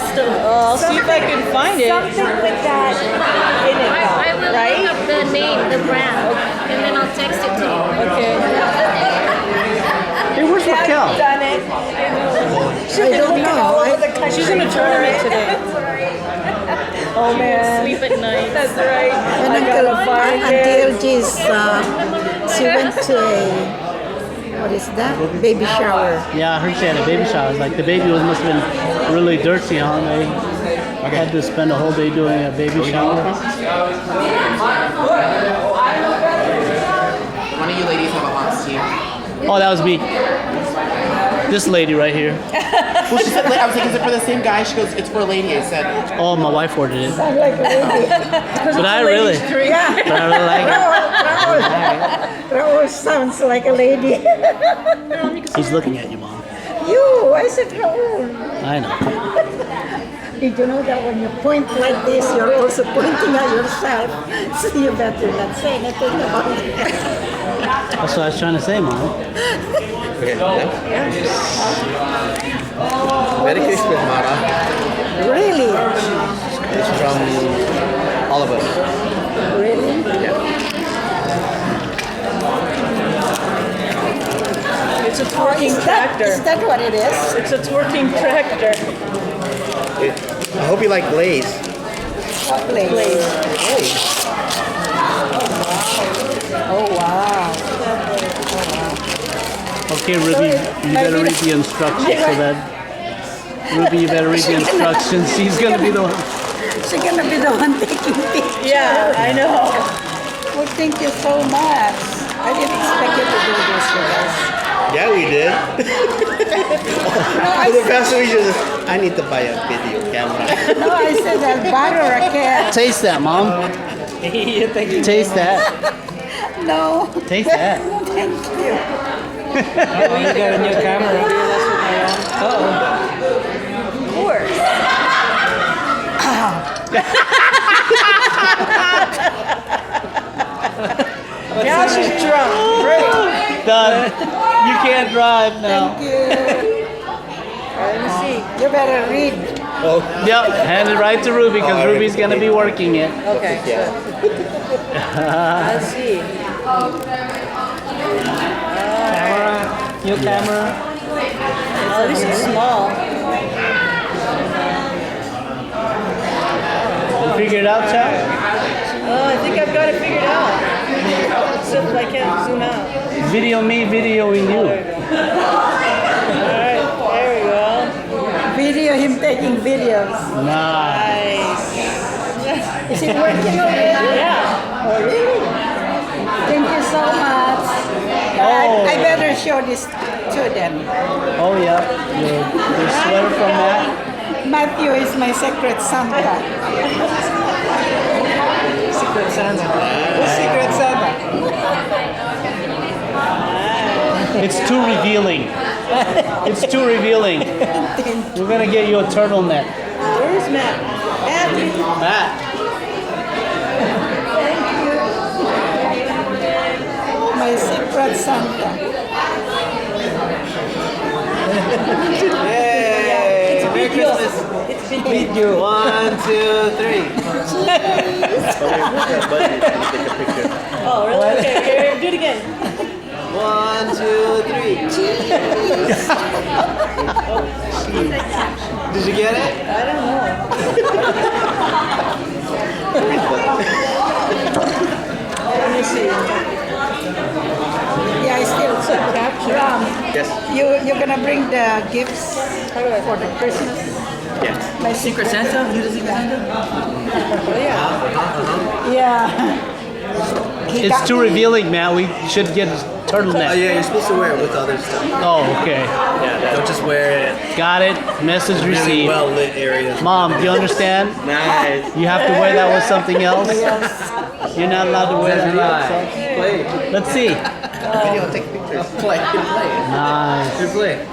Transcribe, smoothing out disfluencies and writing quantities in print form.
system. I'll see if I can find it. Something with that in it, I though, will right? look up the name, the brand, and then I'll text it to you. Okay. Hey, where's Raquel? Done it. I don't know. She's in a tournament today. Oh man. Sleep at night. That's right. And I gotta find until it. this, she went to a, what is that? Baby shower. Yeah, I heard she had a baby shower. Like the baby must have been really dirty, huh? They had to spend a whole day doing a baby shower. One of you ladies have a hot team. Oh, that was me. This lady right here. Well, she said, I was like, is it for the same guy? She goes, it's for a lady. I said, Oh, my wife ordered it. Sound like a lady. But I really Yeah. like Raul sounds like a lady. it. He's looking at you, Mom. You, I said Raul. I know. Did you know that when you point like this, you're also pointing at yourself? So you better not say anything about it. That's what I was trying to say, Mom. okay, Merry Christmas, Mara. Really? It's from Oliver. Really? It's a twerking Is tractor. that what it is? It's a twerking tractor. I hope you like Blaze. What place? Oh, wow. Okay, Ruby, you better read the instructions so that... Ruby, you better read the instructions. She's going to be the one. She's gonna be the one taking pictures. Yeah, I know. Well, thank you so much. I didn't expect you to do this with us. Yeah, we did. No, I The said, best we just, I need to buy a video camera. no, I said I'll borrow a cat. Taste that, Mom. Taste that. No. Taste that. Thank you. You got a new camera. Of course. Now she's drunk. Great. Done. You can't drive now. Thank you. Let me see. You better read. Yep, hand it right to Ruby because Ruby's going to be working it. Okay. Let's see. New camera. Oh, this is small. You figured it out, Chad? Oh, I think I've got it figured out. Except I can't zoom out. Video me, videoing you. Alright, there we go. Video him taking videos. Nice. Nice. Is it working already? Yeah. Oh, really? Thank you so much. Oh. I better show this to them. Oh, yeah. Your sweater from Matt. Matthew is my secret Santa. Secret Santa. The secret Santa. It's too revealing. It's too revealing. We're going to get you a turtleneck. Where's Matt? Matt. My secret Santa. Yay! Merry Christmas. It's been you. 1, 2, 3. Oh, really? Okay, here, do it again. 1, 2, 3. Did you get it? I don't know. Let me see. Yeah, I still capture. Yes. You're gonna bring the gifts for the Christmas. Yes. My secret Santa. You the secret Santa? Yeah. He It's got too me- revealing, Matt. We should get a turtleneck. Yeah, you're supposed to wear it with other stuff. Oh, okay. Yeah, don't just wear it Got it. Message in really received. well lit areas. Mom, do you understand? Nice. You have to wear that with something else. You're not allowed to wear that. Play. Let's see. Video, take pictures. Play. Nice. Play.